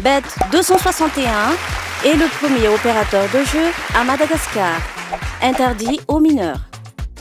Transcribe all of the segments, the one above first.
Bet261 est le premier opérateur de jeu à Madagascar, interdit aux mineurs.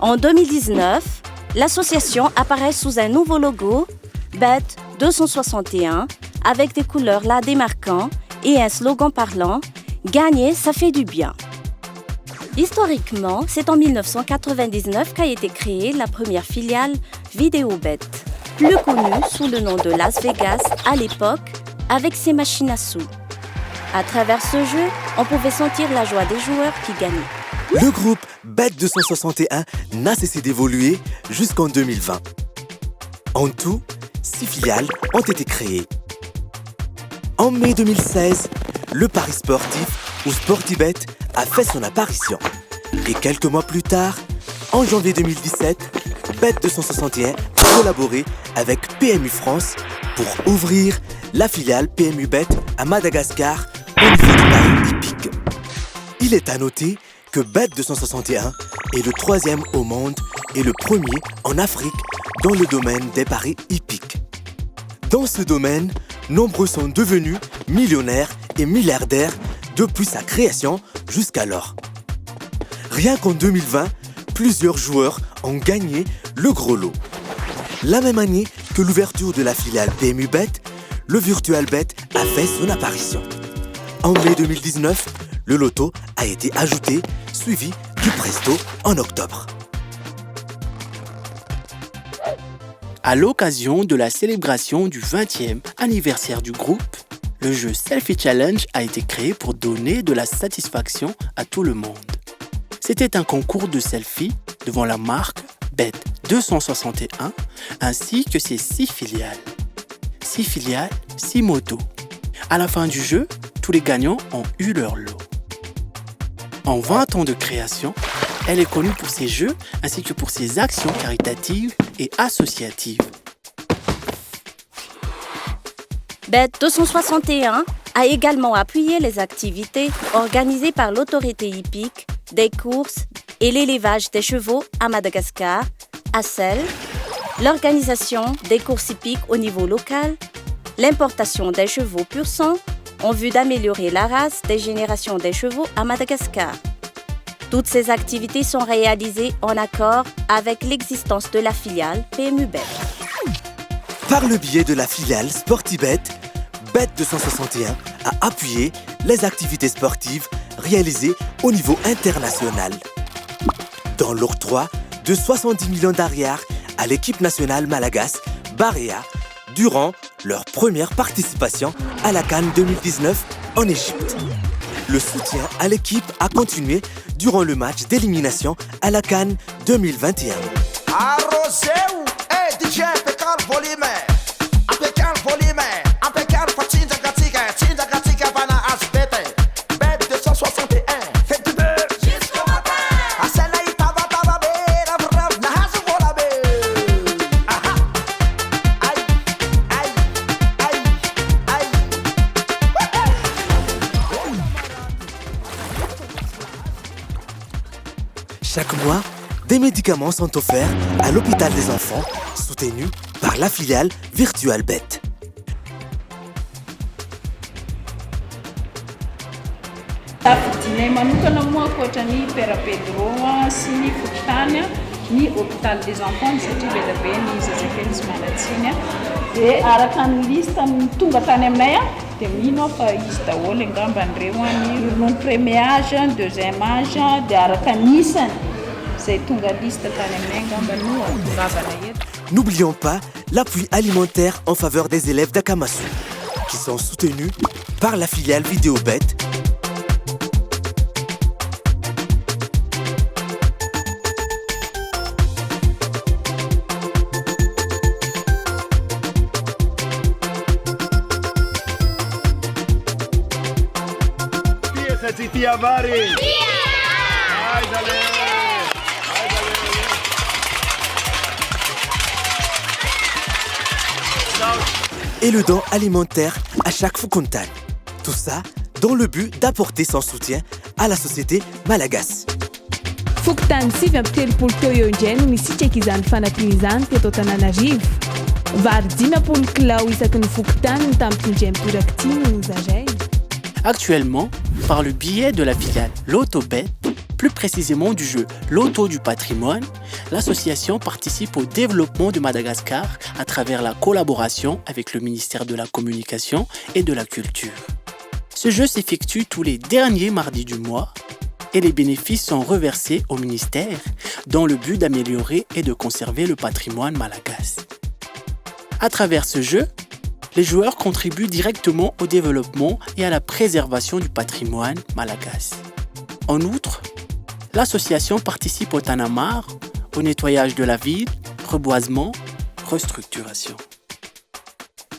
En 2019, l'association apparaît sous un nouveau logo, Bet261, avec des couleurs la démarquant et un slogan parlant « Gagner, ça fait du bien ». Historiquement, c'est en 1999 qu'a été créée la première filiale VideoBet, plus connue sous le nom de Las Vegas à l'époque, avec ses machines à sous. À travers ce jeu, on pouvait sentir la joie des joueurs qui gagnaient. Le groupe Bet261 n'a cessé d'évoluer jusqu'en 2020. En tout, 6 filiales ont été créées. En mai 2016, le pari sportif ou Sportibet a fait son apparition. Et quelques mois plus tard, en janvier 2017, Bet261 a collaboré avec PMU France pour ouvrir la filiale PMU Bet à Madagascar au niveau du pari hippique. Il est à noter que Bet261 est le 3e au monde et le premier en Afrique dans le domaine des paris hippiques. Dans ce domaine, nombreux sont devenus millionnaires et milliardaires depuis sa création jusqu'alors. Rien qu'en 2020, plusieurs joueurs ont gagné le gros lot. La même année que l'ouverture de la filiale PMU Bet, le Virtual Bet a fait son apparition. En mai 2019, le loto a été ajouté, suivi du Presto en octobre. À l'occasion de la célébration du 20e anniversaire du groupe, le jeu Selfie Challenge a été créé pour donner de la satisfaction à tout le monde. C'était un concours de selfies devant la marque Bet261 ainsi que ses 6 filiales. 6 filiales, 6 motos. À la fin du jeu, tous les gagnants ont eu leur lot. En 20 ans de création, elle est connue pour ses jeux ainsi que pour ses actions caritatives et associatives. Bet261 a également appuyé les activités organisées par l'autorité hippique des courses et l'élevage des chevaux à Madagascar, à Celle, l'organisation des courses hippiques au niveau local, l'importation des chevaux pur sang en vue d'améliorer la race des générations des chevaux à Madagascar. Toutes ces activités sont réalisées en accord avec l'existence de la filiale PMU Bet. Par le biais de la filiale Sportibet, Bet261 a appuyé les activités sportives réalisées au niveau international. Dans l'octroi de 70 millions d'ariars à l'équipe nationale malagasy Barea durant leur première participation à la CAN 2019 en Égypte. Le soutien à l'équipe a continué durant le match d'élimination à la CAN 2021. Chaque mois, des médicaments sont offerts à l'hôpital des enfants, soutenu par la filiale Virtual Bet. Tafidinay manokana moa ankoatrany Père Pedro sy ny fokotany ny hôpital des enfants satria be dia be ny zazakely sy malatsiny dia araka ny lista tonga tany aminay dia mino aho fa izy daholo angamban'ireo ny ronono premier âge, deuxième âge dia araka ny isany zay tonga lista tany aminay angambany ngavana eto. N'oublions pas l'appui alimentaire en faveur des élèves d'Akamasou, qui sont soutenus par la filiale VideoBet. Et le don alimentaire à chaque Fukuntane. Tout ça dans le but d'apporter son soutien à la société malagasy. Fukuntany 7 teo eo indray no misitrak izany fanampiana izany teto Antananarivo. vary 10 kilao isaky ny fokontany tamin'ny indray mitoraka ity no zazay. Actuellement, par le biais de la filiale Lotobet, plus précisément du jeu Loto du patrimoine, l'association participe au développement de Madagascar à travers la collaboration avec le ministère de la Communication et de la Culture. Ce jeu s'effectue tous les derniers mardis du mois et les bénéfices sont reversés au ministère dans le but d'améliorer et de conserver le patrimoine malagasy. À travers ce jeu, les joueurs contribuent directement au développement et à la préservation du patrimoine malagasy. En outre, l'association participe au Tanamar, au nettoyage de la ville, reboisement, restructuration.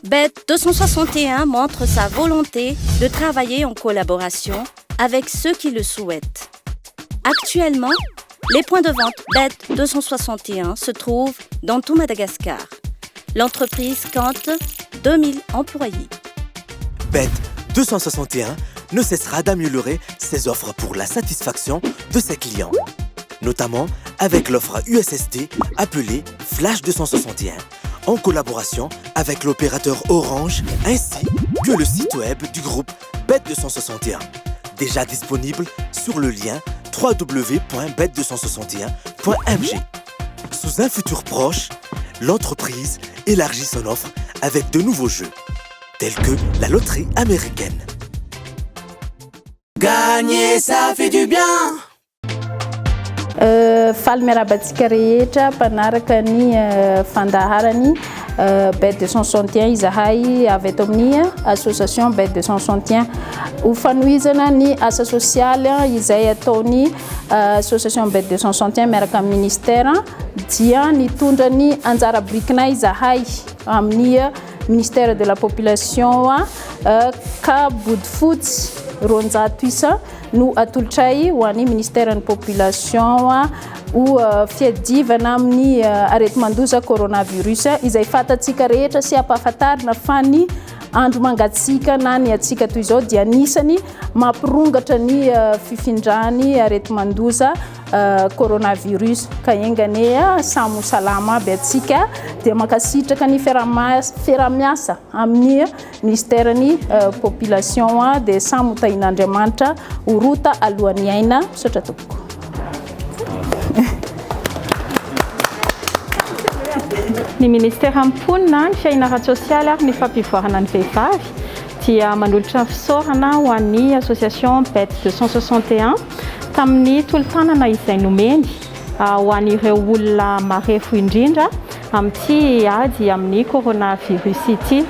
Bet 261 montre sa volonté de travailler en collaboration avec ceux qui le souhaitent. Actuellement, les points de vente Bet 261 se trouvent dans tout Madagascar. L'entreprise compte 2000 employés. Bet 261 ne cessera d'améliorer ses offres pour la satisfaction de ses clients, notamment avec l'offre USSD appelée Flash 261, en collaboration avec l'opérateur Orange ainsi que le site web du groupe Bet 261, déjà disponible sur le lien www.bet261.mg. Sous un futur proche, l'entreprise élargit son offre avec de nouveaux jeux, tels que la loterie américaine. Gagner, ça fait du bien! Faly miarabantsika rehetra mpanaraka ny fandaharany Bet 261 izahay avy eto amin'ny association Bet 261 ho fanohizana ny asa sosialy izay ataony association Bet 261 miaraka amin'ny ministère dia nitondra ny anjara brikina izahay amin'ny ministère de la population ka body fotsy ronjato isa no atolotray ho an'ny ministère ny population ho fiadivana amin'ny areti-mandoza coronavirus izay fatatsika rehetra sy ampahafantarina fa ny andro mangatsika na ny atsika toy izao dia anisany mampirongatra ny fifindrany areti-mandoza coronavirus ka engane samo salama aby atsika dia makasitraka ny fiaramiasa amin'ny ministère ny population dia samo tain'Andriamanitra urota alohan'ny aina sotra tompoko. Ny ministère amponina ny fiainana sosialy ary ny fampivoarana ny vehivavy dia manolotra fisaorana ho an'ny association Bet 261 tamin'ny tolo-tanana izay nomeny ho an'ireo olona marefo indrindra amin'ity ady amin'ny coronavirus ity.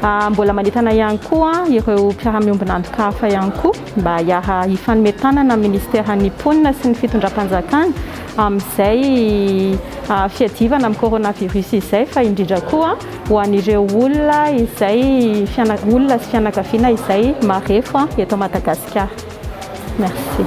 Mbola manentana ihany koa ireo mpiara-miombonantoka hafa ihany koa mba hifanometanana ministère ny mponina sy ny fitondram-panjakana amin'izay fiadivana amin'ny coronavirus izay fa indrindra koa ho an'ireo olona izay olona sy fianakaviana izay marefo eto Madagasikara. Merci.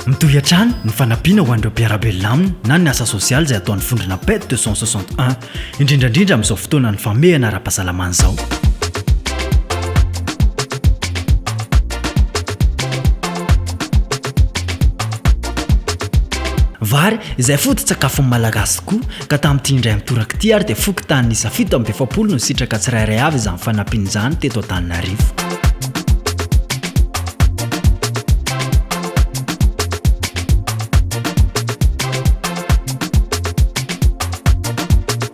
Mitohy hatrany ny fanampiana ho an'ireo mpiarabelona aminy na ny asa sosialy izay ataon'ny fondrona Bet 261 indrindrandrindra amin'izao fotoana ny famehana ara-pahasalamana izao. Vary izay foto-tsakafon'ny malagasy koa ka tamin'ity indray mitoraka ity ary dia fokontany isa 720 no sitraka tsirairay avy izany fanampiana izany teto Antananarivo.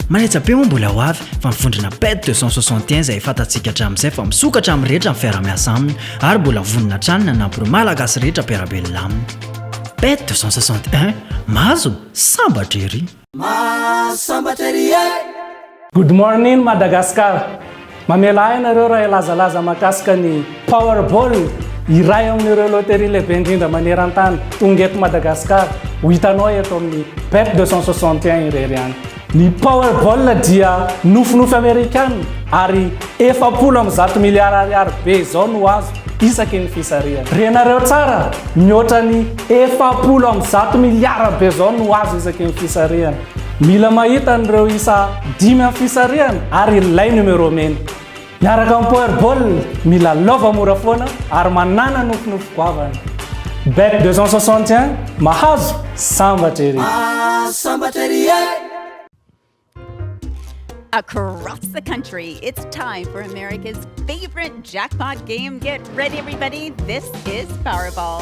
Manetsabe moa mbola ho avy fa mifondrina Bet 261 izay fatatsika hatramin'izay fa misokatra amin'ny rehetra amin'ny fiara-miasa aminy ary mbola vonona hatrany nanampy malagasy rehetra mpiarabelona aminy. Bet 261 mahazo sambatra ery. Good morning Madagascar. Mamela ainareo raha ilazalaza makasika ny Powerball iray amin'ireo loterie lehibe indrindra maneran-tany tonga eto Madagascar ho hitanao eto amin'ny Bet 261 irery any. Ny Powerball dia nofinofy Amerikana ary 410 miliara ariary be izao no azo isaky ny fisariana. Renareo tsara mihoatra ny 410 miliara be izao no azo isaky ny fisariana. Mila mahita an'ireo isa 5 amin'ny fisariana ary ilay numero mena. miaraka amin'ny powerball mila lova mora foana ary manana nofinofo goavana. Bet 261 mahazo sambatra ery. Across the country, it's time for America's favorite jackpot game. Get ready, everybody. This is Powerball.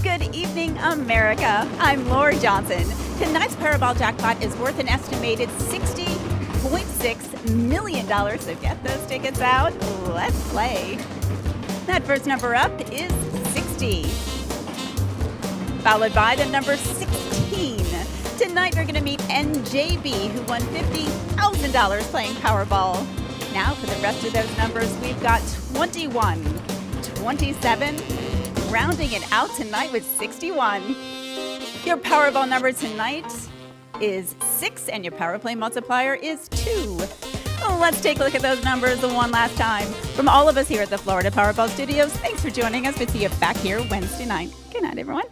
Good evening, America. I'm Laura Johnson. Tonight's Powerball jackpot is worth an estimated $60.6 million. So get those tickets out. Let's play. That first number up is 60, followed by the number 16. Tonight we're going to meet NJB, who won $50,000 playing Powerball. Now for the rest of those numbers, we've got 21, 27, rounding it out tonight with 61. Your Powerball number tonight is 6, and your Power Play multiplier is 2. Let's take a look at those numbers one last time. From all of us here at the Florida Powerball Studios, thanks for joining us. We'll see you back here Wednesday night. Good night, everyone.